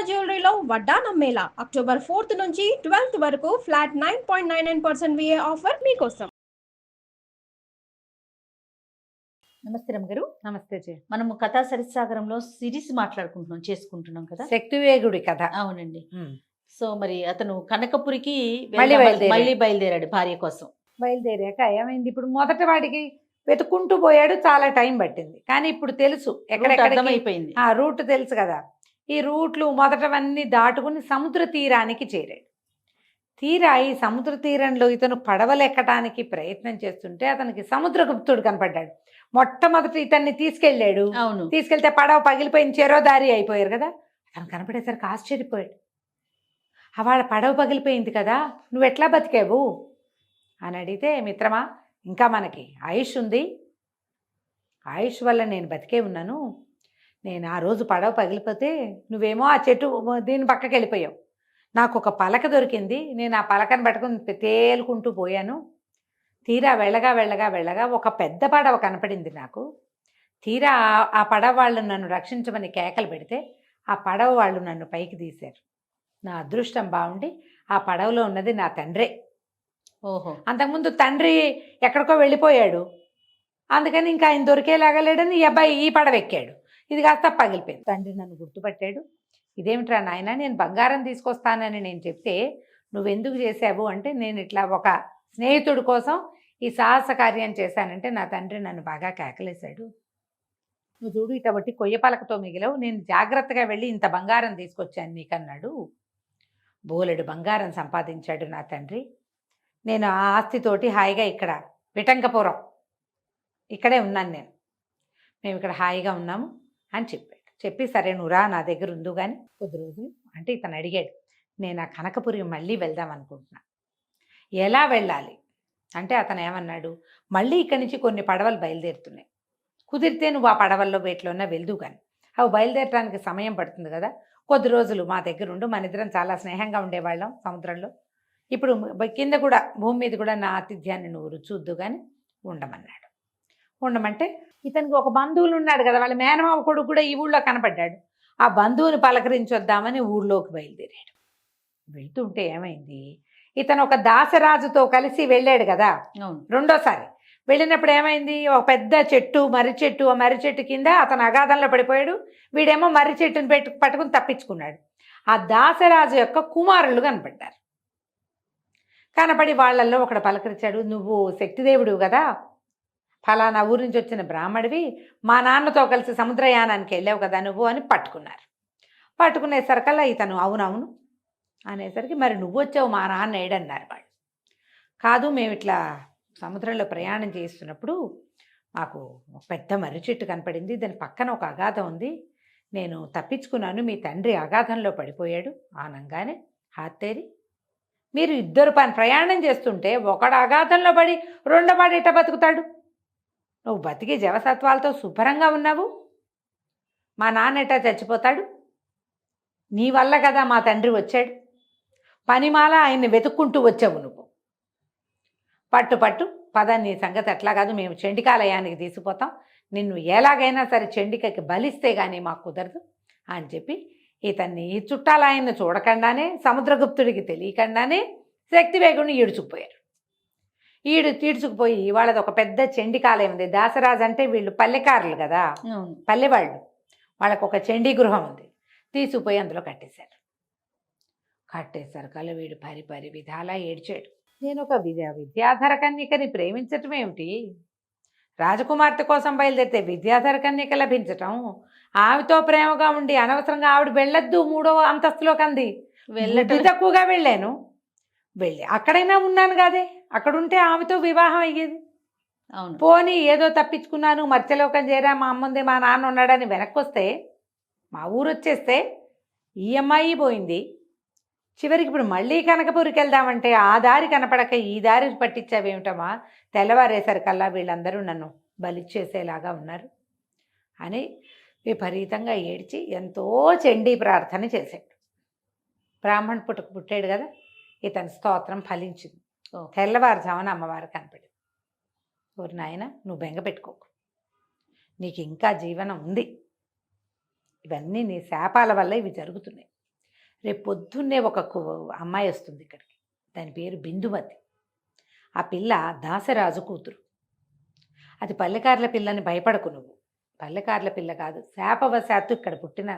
జ్యువెలరీలో వడ్డానం Mela October 4th నుంచి 12th వరకు ఫ్లాట్ 9.99% విఏ ఆఫర్ మీకోసం. నమస్తే రమ్మగారు. నమస్తే జీ. మనము కథా సరిసాగరంలో సిరీస్ చేసుకుంటున్నాం కదా, శక్తివేగుడి కథ. అవునండి. సో మరి అతను కనకపురికి మళ్ళీ బయలుదేరాడు భార్య కోసం. బయలుదేరాక ఏమైంది, ఇప్పుడు మొదట వాడికి వెతుక్కుంటూ పోయాడు, చాలా టైం పట్టింది. కానీ ఇప్పుడు తెలుసు అర్థమైపోయింది, ఆ రూట్ తెలుసు కదా. ఈ రూట్లు మొదటవన్నీ దాటుకుని సముద్ర తీరానికి చేరాడు. తీరా ఈ సముద్ర తీరంలో ఇతను పడవలెక్కడానికి ప్రయత్నం చేస్తుంటే అతనికి సముద్రగుప్తుడు కనపడ్డాడు. మొట్టమొదటి ఇతన్ని తీసుకెళ్ళాడు. అవును, తీసుకెళ్తే పడవ పగిలిపోయిన చెరోదారి అయిపోయారు కదా. అతను కనపడేసరికి ఆశ్చర్యపోయాడు. వాళ్ళ పడవ పగిలిపోయింది కదా, నువ్వు ఎట్లా బతికావు అని అడిగితే, మిత్రమా ఇంకా మనకి ఆయుష్ ఉంది, ఆయుష్ వల్ల నేను బతికే ఉన్నాను. నేను ఆ రోజు పడవ పగిలిపోతే నువ్వేమో ఆ చెట్టు దీని పక్కకి వెళ్ళిపోయావు. నాకు ఒక పలక దొరికింది, నేను ఆ పలకను పట్టుకుని తేలుకుంటూ పోయాను. తీరా వెళ్ళగా వెళ్ళగా వెళ్ళగా ఒక పెద్ద పడవ కనపడింది నాకు. తీరా ఆ పడవ వాళ్ళు నన్ను రక్షించమని కేకలు పెడితే ఆ పడవ వాళ్ళు నన్ను పైకి తీశారు. నా అదృష్టం బాగుండి ఆ పడవలో ఉన్నది నా తండ్రే. ఓహో, అంతకుముందు తండ్రి ఎక్కడికో వెళ్ళిపోయాడు, అందుకని ఇంకా ఆయన దొరికేలాగా లేడని ఈ అబ్బాయి ఈ పడవ ఎక్కాడు. ఇది కాస్త పగిలిపోయింది. తండ్రి నన్ను గుర్తుపట్టాడు. ఇదేమిట్రా నాయన, నేను బంగారం తీసుకొస్తానని నేను చెప్తే నువ్వెందుకు చేసావు అంటే, నేను ఇట్లా ఒక స్నేహితుడి కోసం ఈ సాహస కార్యం చేశానంటే నా తండ్రి నన్ను బాగా కేకలేశాడు. నువ్వు చూడు ఇటువంటి కొయ్య పలకతో మిగిలవు, నేను జాగ్రత్తగా వెళ్ళి ఇంత బంగారం తీసుకొచ్చాను నీకన్నాడు. బోలెడు బంగారం సంపాదించాడు నా తండ్రి. నేను ఆ ఆస్తితోటి హాయిగా ఇక్కడ విటంకపురం ఇక్కడే ఉన్నాను, మేము ఇక్కడ హాయిగా ఉన్నాము అని చెప్పాడు. చెప్పి సరే నువ్వు రా, నా దగ్గర ఉండు కానీ కొద్ది రోజులు అంటే ఇతను అడిగాడు, నేను ఆ కనకపురి మళ్ళీ వెళ్దాం అనుకుంటున్నా, ఎలా వెళ్ళాలి అంటే అతను ఏమన్నాడు, మళ్ళీ ఇక్కడి నుంచి కొన్ని పడవలు బయలుదేరుతున్నాయి, కుదిరితే నువ్వు ఆ పడవల్లో వేటిలోనే వెళ్దు కానీ అవి బయలుదేరడానికి సమయం పడుతుంది కదా, కొద్ది రోజులు మా దగ్గర ఉండు, మన ఇద్దరం చాలా స్నేహంగా ఉండేవాళ్ళం సముద్రంలో, ఇప్పుడు కింద కూడా భూమి మీద కూడా నా ఆతిథ్యాన్ని నువ్వు రుచూద్దు కానీ ఉండమన్నాడు. ఉండమంటే ఇతనికి ఒక బంధువులు ఉన్నాడు కదా, వాళ్ళ మేనమావ కొడుకు కూడా ఈ ఊళ్ళో కనపడ్డాడు. ఆ బంధువుని పలకరించొద్దామని ఊళ్ళోకి బయలుదేరాడు. వెళ్తుంటే ఏమైంది, ఇతను ఒక దాసరాజుతో కలిసి వెళ్ళాడు కదా రెండోసారి. వెళ్ళినప్పుడు ఏమైంది, ఒక పెద్ద చెట్టు మర్రి చెట్టు, ఆ మర్రి చెట్టు కింద అతను అగాధంలో పడిపోయాడు. వీడేమో మర్రి చెట్టుని పట్టుకుని తప్పించుకున్నాడు. ఆ దాసరాజు యొక్క కుమారులు కనపడ్డారు. కనపడి వాళ్ళల్లో ఒకడు పలకరించాడు, నువ్వు శక్తిదేవుడు కదా, ఫలానా ఊరి నుంచి వచ్చిన బ్రాహ్మడివి, మా నాన్నతో కలిసి సముద్రయానానికి వెళ్ళావు కదా నువ్వు అని పట్టుకున్నారు. పట్టుకునేసరికల్లా ఇతను అవునవును అనేసరికి, మరి నువ్వు వచ్చావు మా నాన్న ఏడన్నారు వాళ్ళు. కాదు, మేము ఇట్లా సముద్రంలో ప్రయాణం చేస్తున్నప్పుడు మాకు పెద్ద మర్రి చెట్టు కనపడింది, దాని పక్కన ఒక అగాధం ఉంది, నేను తప్పించుకున్నాను, మీ తండ్రి అగాధంలో పడిపోయాడు ఆనంగానే హాత్తేరి. మీరు ఇద్దరు ప్రయాణం చేస్తుంటే ఒకడు అగాధంలో పడి రెండోవాడు ఎట్ట బతుకుతాడు, నువ్వు బతికి జవసత్వాలతో శుభ్రంగా ఉన్నావు, మా నాన్న ఎట్టా చచ్చిపోతాడు, నీ వల్ల కదా మా తండ్రి వచ్చాడు, పనిమాల ఆయన్ని వెతుక్కుంటూ వచ్చావు నువ్వు, పట్టు పద, నీ సంగతి ఎట్లా కాదు, మేము చండికాలయానికి తీసుకుపోతాం, నిన్ను ఎలాగైనా సరే చండికకి బలిస్తే కానీ మాకు కుదరదు అని చెప్పి ఇతన్ని ఈ చుట్టాలయాన్ని చూడకుండానే సముద్రగుప్తుడికి తెలియకుండానే శక్తివేగుడిని ఈడ్చుకుపోయారు. ఈడ్చుకుపోయి వాళ్ళది ఒక పెద్ద చండికాలయం ఉంది. దాసరాజు అంటే వీళ్ళు పల్లెకారులు కదా, పల్లెవాళ్ళు, వాళ్ళకు ఒక చండీ గృహం ఉంది, తీసుకుపోయి అందులో కట్టేశారు. కల వీడు పరి విధాలా ఏడ్చాడు. నేను ఒక విద్యాధర కన్యకని ప్రేమించటం ఏమిటి, రాజకుమార్తె కోసం బయలుదేరితే విద్యాధర కన్యక లభించటం, ఆమెతో ప్రేమగా ఉండి అనవసరంగా ఆవిడ వెళ్ళొద్దు 3వ అంతస్తులోకి అంది, వెళ్ళటం తక్కువగా వెళ్ళాను, వెళ్ళి అక్కడైనా ఉన్నాను కాదే, అక్కడుంటే ఆమెతో వివాహం అయ్యేది, పోనీ ఏదో తప్పించుకున్నాను, మత్స్యలోకం చేరా, మా అమ్మంది మా నాన్న ఉన్నాడని వెనక్కి వస్తే, మా ఊరు వచ్చేస్తే ఈ అమ్మాయి పోయింది, చివరికి ఇప్పుడు మళ్ళీ కనకపురికి వెళ్దామంటే ఆ దారి కనపడక ఈ దారి పట్టించావేమిటమ్మా, తెల్లవారేసరికల్లా వీళ్ళందరూ నన్ను బలిచ్చేసేలాగా ఉన్నారు అని విపరీతంగా ఏడ్చి ఎంతో చండీ ప్రార్థన చేశాడు. బ్రాహ్మణ పుట్టాడు కదా, ఇతని స్తోత్రం ఫలించింది. తెల్లవారుజామున అమ్మవారు కనపడింది. ఓరి నాయన, నువ్వు బెంగ పెట్టుకోకు, నీకు ఇంకా జీవనం ఉంది, ఇవన్నీ నీ శాపాల వల్ల ఇవి జరుగుతున్నాయి, రేపు పొద్దున్నే ఒక అమ్మాయి వస్తుంది ఇక్కడికి. దాని పేరు బిందుమతి. ఆ పిల్ల దాసరాజు కూతురు. అది పల్లెకార్ల పిల్లని భయపడకు నువ్వు. పల్లెకార్ల పిల్ల కాదు, శాపవశాత్తు ఇక్కడ పుట్టిన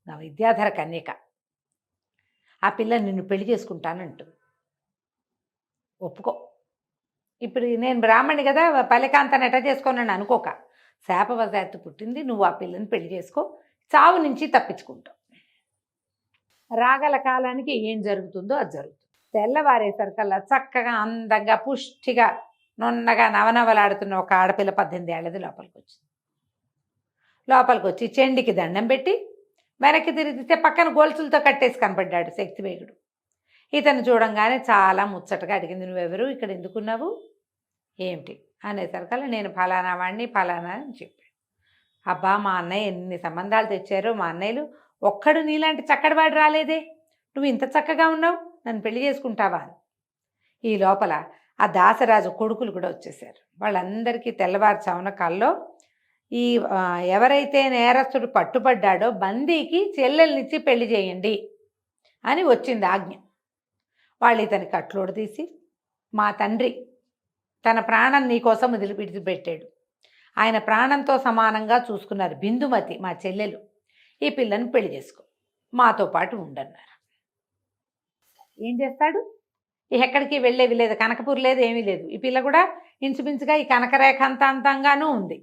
నా విద్యాధర కన్యక. ఆ పిల్ల నిన్ను పెళ్లి చేసుకుంటానంటుంది. ఒప్పుకో. ఇప్పుడు నేను బ్రాహ్మణి కదా, పల్లెకాంతాన్ని ఎట్ట చేసుకోనని అనుకోక. శాపవశాత్తు పుట్టింది, నువ్వు ఆ పిల్లని పెళ్లి చేసుకో, చావు నుంచి తప్పించుకుంటావు. రాగల కాలానికి ఏం జరుగుతుందో అది జరుగుతుంది. తెల్లవారేసరికల్లా చక్కగా అందంగా పుష్టిగా నున్నగా నవనవలాడుతున్న ఒక ఆడపిల్ల 18 ఏళ్ళది లోపలికి వచ్చి చెండికి దండం పెట్టి వెనక్కి తిరిగితే పక్కన గొలుసులతో కట్టేసి కనపడ్డాడు శక్తివేగుడు. ఇతను చూడంగానే చాలా ముచ్చటగా అడిగింది, నువ్వెవరు, ఇక్కడ ఎందుకున్నావు, ఏమిటి అనేసరికల్లా నేను ఫలానా వాడిని ఫలానా అని చెప్పాడు. అబ్బా మా అన్నయ్య ఎన్ని సంబంధాలు తెచ్చారో, మా అన్నయ్యలు ఒక్కడు నీలాంటి చక్కడివాడు రాలేదే, నువ్వు ఇంత చక్కగా ఉన్నావు, నన్ను పెళ్లి చేసుకుంటావా అని. ఈ లోపల ఆ దాసరాజు కొడుకులు కూడా వచ్చేసారు. వాళ్ళందరికీ తెల్లవారుచామున కల్లో ఈ ఎవరైతే నేరస్తుడు పట్టుబడ్డాడో బందీకి చెల్లెల్నిచ్చి పెళ్లి చేయండి అని వచ్చింది ఆజ్ఞ. వాళ్ళు ఇతని కట్లోడు తీసి, మా తండ్రి తన ప్రాణం నీకోసం విడిచిపెట్టాడు, ఆయన ప్రాణంతో సమానంగా చూసుకున్నారు బిందుమతి మా చెల్లెలు, ఈ పిల్లని పెళ్లి చేసుకో, మాతో పాటు ఉండన్నారు. ఏం చేస్తాడు, ఎక్కడికి వెళ్ళేవి లేదు, కనకపూర్ లేదు, ఏమీ లేదు. ఈ పిల్ల కూడా ఇంచుమించుగా ఈ కనకరేఖ అంతంగానూ ఉంది.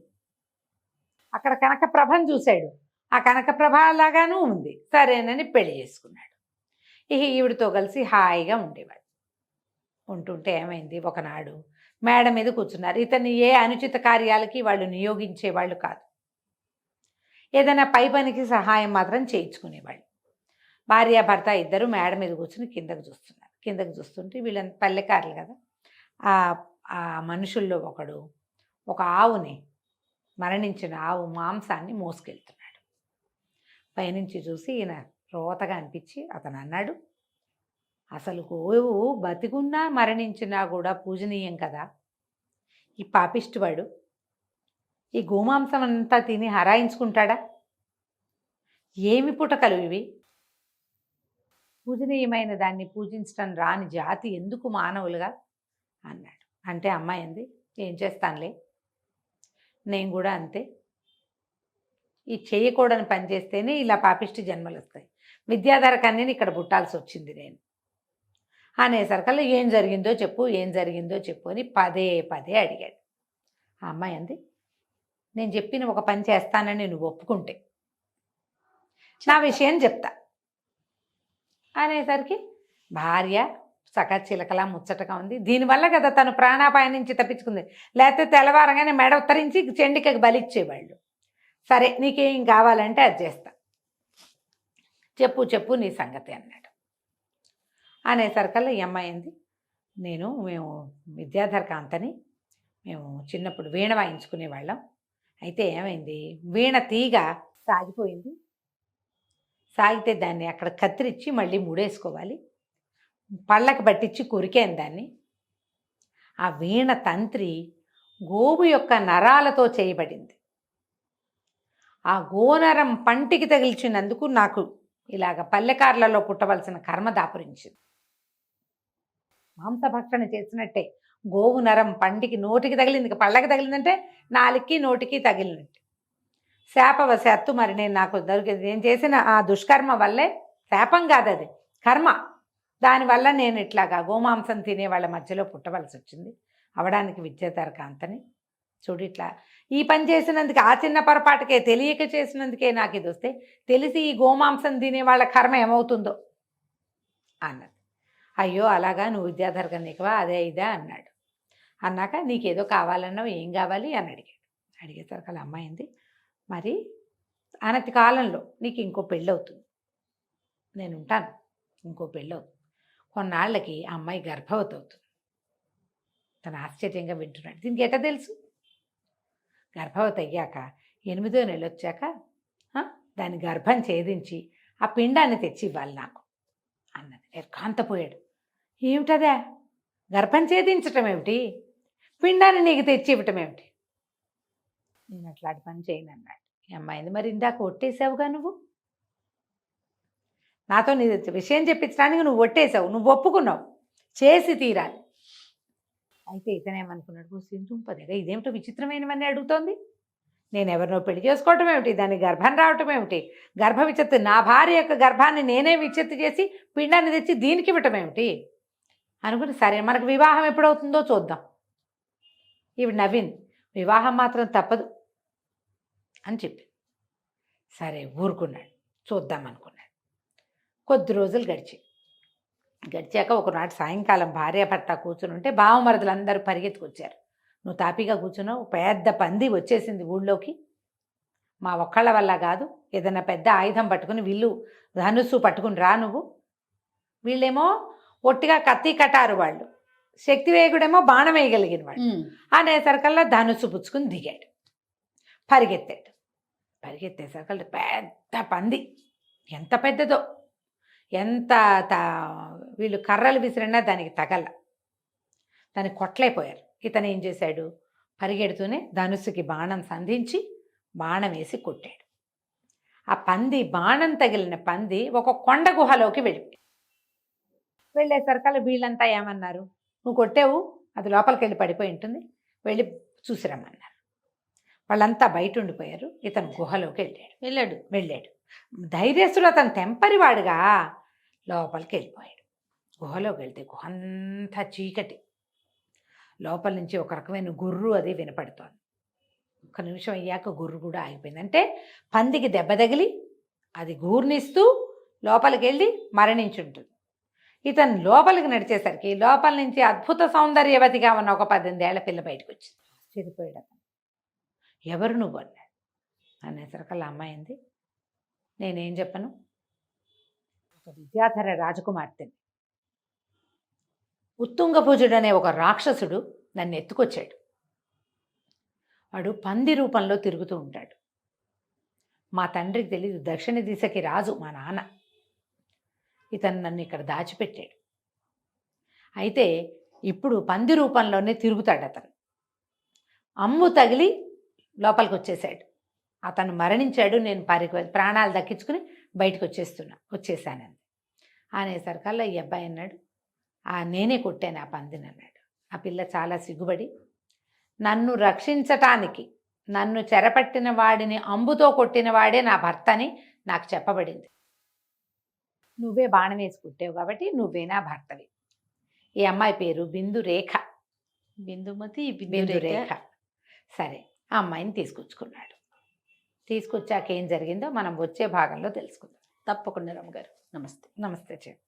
అక్కడ కనకప్రభను చూశాడు, ఆ కనకప్రభ లాగానూ ఉంది. సరేనని పెళ్లి చేసుకున్నాడు. ఈవిడితో కలిసి హాయిగా ఉండేవాడు. ఉంటుంటే ఏమైంది, ఒకనాడు మేడ మీద కూర్చున్నారు. ఇతన్ని ఏ అనుచిత కార్యాలకి వాళ్ళు నియోగించేవాళ్ళు కాదు, ఏదైనా పై పనికి సహాయం మాత్రం చేయించుకునేవాళ్ళు. భార్యాభర్త ఇద్దరు మేడ మీద కూర్చుని కిందకు చూస్తున్నారు. కిందకు చూస్తుంటే వీళ్ళని పల్లెకారులు కదా, ఆ మనుషుల్లో ఒకడు ఒక ఆవుని, మరణించిన ఆవు మాంసాన్ని మోసుకెళ్తున్నాడు. పైనుంచి చూసి ఈయన రోతగా అనిపించి అతను అన్నాడు, అసలు గోవు బతికున్నా మరణించినా కూడా పూజనీయం కదా, ఈ పాపిష్టివాడు ఈ గోమాంసం అంతా తిని హరాయించుకుంటాడా, ఏమి పుటకలు ఇవి, పూజనీయమైన దాన్ని పూజించడం రాని జాతి ఎందుకు మానవులుగా అన్నాడు. అంటే అమ్మాయి అంది, ఏం చేస్తానులే, నేను కూడా అంతే, ఈ చేయకూడని పని చేస్తేనే ఇలా పాపిష్టి జన్మలు వస్తాయి, విద్యాధర కన్యని ఇక్కడ పుట్టాల్సి వచ్చింది నేను అనేసరికల్లా ఏం జరిగిందో చెప్పు, ఏం జరిగిందో చెప్పు అని పదే పదే అడిగాడు. ఆ అమ్మాయి అంది, నేను చెప్పిన ఒక పని చేస్తానని నువ్వు ఒప్పుకుంటే నా విషయం చెప్తా అనేసరికి భార్య సకచిలకలా ముచ్చటగా ఉంది. దీనివల్ల కదా తను ప్రాణాపాయం నుంచి తప్పించుకుంది, లేకపోతే తెల్లవారగానే మెడ ఉత్తరించి చెండికకి బలిచ్చేవాళ్ళు. సరే నీకేం కావాలంటే అది చేస్తా, చెప్పు చెప్పు నీ సంగతి అన్నాడు. అనేసరికల్లా ఈ అమ్మాయి అంది, మేము విద్యాధర కాంతని, మేము చిన్నప్పుడు వీణ వాయించుకునేవాళ్ళం, అయితే ఏమైంది, వీణ తీగ సాగిపోయింది, సాగితే దాన్ని అక్కడ కత్తిరించి మళ్ళీ ముడేసుకోవాలి, పళ్ళకి పట్టించి కొరికాను దాన్ని. ఆ వీణ తంత్రి గోవు యొక్క నరాలతో చేయబడింది. ఆ గోనరం పంటికి తగిల్చినందుకు నాకు ఇలాగ పల్లెకార్లలో పుట్టవలసిన కర్మ దాపురించింది. మాంసభక్షణ చేసినట్టే గోవు నరం పంటికి నోటికి తగిలింది, పళ్ళకి తగిలిందంటే నాలుగుకి నోటికి తగిలినట్టు. శాపవశాత్తు మరి నాకు నేను చేసిన ఆ దుష్కర్మ వల్లే, శాపం కాదు అది కర్మ, దానివల్ల నేను ఇట్లాగా గోమాంసం తినే వాళ్ళ మధ్యలో పుట్టవలసి వచ్చింది. అవడానికి విద్యాధర కాంతని చూడు, ఇట్లా ఈ పని చేసినందుకే, ఆ చిన్న పొరపాటుకే తెలియక చేసినందుకే నాకు ఇది వస్తే, తెలిసి ఈ గోమాంసం తినే వాళ్ళ కర్మ ఏమవుతుందో అన్నది. అయ్యో అలాగా, నువ్వు విద్యాధర కన్యకవా, అదే ఇదే అన్నాడు. అన్నాక నీకేదో కావాలన్నావు, ఏం కావాలి అని అడిగాడు. అడిగేసరికి అలా అమ్మాయింది, మరి అనతి కాలంలో నీకు ఇంకో పెళ్ళి అవుతుంది, నేను ఉంటాను, ఇంకో పెళ్ళి అవుతుంది. కొన్నాళ్ళకి ఆ అమ్మాయి గర్భవతి అవుతుంది. తను ఆశ్చర్యంగా వింటున్నాడు, దీనికి ఎట్లా తెలుసు? గర్భవతి అయ్యాక 8వ నెల వచ్చాక దాని గర్భం ఛేదించి ఆ పిండాన్ని తెచ్చి ఇవ్వాలి నాకు అన్నది. కాంతపోయాడు, ఏమిటదా, గర్భం ఛేదించటం ఏమిటి, పిండాన్ని నీకు తెచ్చి ఇవ్వటం ఏమిటి, నేను అట్లాంటి పని చేయను అన్నాడు. ఈ అమ్మాయింది, మరి ఇందాక ఒట్టేసావుగా నువ్వు, నాతో నీ విషయం చెప్పించడానికి నువ్వు ఒట్టేసావు, నువ్వు ఒప్పుకున్నావు, చేసి తీరాలి. అయితే ఇతనేమనుకున్నాడు, సింధుంపదేగా ఇదేమిటో విచిత్రమైనవన్నీ అడుగుతోంది, నేను ఎవరినో పెళ్లి చేసుకోవటం ఏమిటి, దానికి గర్భం రావటం ఏమిటి, గర్భ విచ్ఛత్తి, నా భార్య యొక్క గర్భాన్ని నేనే విచ్ఛత్తి చేసి పిండాన్ని తెచ్చి దీనికి ఇవ్వటం ఏమిటి అనుకుని, సరే మనకు వివాహం ఎప్పుడవుతుందో చూద్దాం. ఇవి నవీన్ వివాహం మాత్రం తప్పదు అని చెప్పి సరే ఊరుకున్నాడు, చూద్దాం అనుకున్నాడు. కొద్ది రోజులు గడిచాక ఒకనాటి సాయంకాలం భార్యాభర్త కూర్చుని ఉంటే బావమరుదులందరూ పరిగెత్తుకొచ్చారు. నువ్వు తాపీగా కూర్చున్నావు, పెద్ద పంది వచ్చేసింది ఊళ్ళోకి, మా ఒక్కళ్ళ వల్ల కాదు, ఏదైనా పెద్ద ఆయుధం పట్టుకుని విల్లు ధనుస్సు పట్టుకుని రా నువ్వు. వీళ్ళేమో ఒట్టిగా కత్తి కటారు, వాళ్ళు శక్తివేగుడేమో బాణం వేయగలిగిన వాళ్ళు. అనేసరికల్లా ధనుస్సు పుచ్చుకుని దిగాడు, పరిగెత్తేసరికల్లా పెద్ద పంది, ఎంత పెద్దదో, ఎంత వీళ్ళు కర్రలు విసిరినా దానికి తగల, దాన్ని కొట్టలేకపోయారు. ఇతను ఏం చేశాడు, పరిగెడుతూనే ధనుస్సుకి బాణం సంధించి బాణం వేసి కొట్టాడు. ఆ పంది, బాణం తగిలిన పంది ఒక కొండ గుహలోకి వెళ్ళేసరికల్లా వీళ్ళంతా ఏమన్నారు, నువ్వు కొట్టావు, అది లోపలికి వెళ్ళి పడిపోయి ఉంటుంది, వెళ్ళి చూసిరమ్మన్నారు. వాళ్ళంతా బయట ఉండిపోయారు. ఇతను గుహలోకి వెళ్ళాడు. ధైర్యస్తుడు, అతను తెంపరివాడుగా లోపలికి వెళ్ళిపోయాడు. గుహలోకి వెళ్తే గుహ అంతా చీకటి, లోపల నుంచి ఒక రకమైన గుర్రు అది వినపడుతోంది. ఒక నిమిషం అయ్యాక గుర్రు కూడా ఆగిపోయింది. అంటే పందికి దెబ్బ తగిలి అది గూర్నిస్తూ లోపలికి వెళ్ళి మరణించుంటుంది. ఇతను లోపలికి నడిచేసరికి లోపల నుంచి అద్భుత సౌందర్యవతిగా ఉన్న ఒక 18 ఏళ్ల పిల్ల బయటకు వచ్చింది. చెడిపోయాడు అతను. ఎవరు నువ్వు అన్నాడు. అనేసరికల్లా అమ్మాయి అంది, నేనేం చెప్పను, ఒక విద్యాధర రాజకుమార్తెని. ఉత్తుంగభుజుడు అనే ఒక రాక్షసుడు నన్ను ఎత్తుకొచ్చాడు. వాడు పంది రూపంలో తిరుగుతూ ఉంటాడు. మా తండ్రికి తెలీదు, దక్షిణ దిశకి రాజు మా నాన్న. ఇతను నన్ను ఇక్కడ దాచిపెట్టాడు. అయితే ఇప్పుడు పంది రూపంలోనే తిరుగుతాడు అతను. అమ్ము తగిలి లోపలికి వచ్చేసాడు. అతను మరణించాడు, నేను ప్రాణాలు దక్కించుకుని బయటకు వచ్చేసానని అనేసరికల్లా ఈ అబ్బాయి అన్నాడు, నేనే కొట్టాను ఆ పందిని అన్నాడు. ఆ పిల్ల చాలా సిగ్గుపడి, నన్ను రక్షించటానికి నన్ను చెరపట్టిన వాడిని అంబుతో కొట్టిన వాడే నా భర్త అని నాకు చెప్పబడింది. నువ్వే బాణం వేసి కుట్టావు కాబట్టి నువ్వే నా భర్తవి. ఈ అమ్మాయి పేరు బిందురేఖ. బిందురేఖ. సరే, ఆ అమ్మాయిని తీసుకొచ్చుకున్నాడు. తీసుకొచ్చాక ఏం జరిగిందో మనం వచ్చే భాగంలో తెలుసుకుందాం. తప్పకుండా రమ్మగారు. నమస్తే. నమస్తే చెప్పు.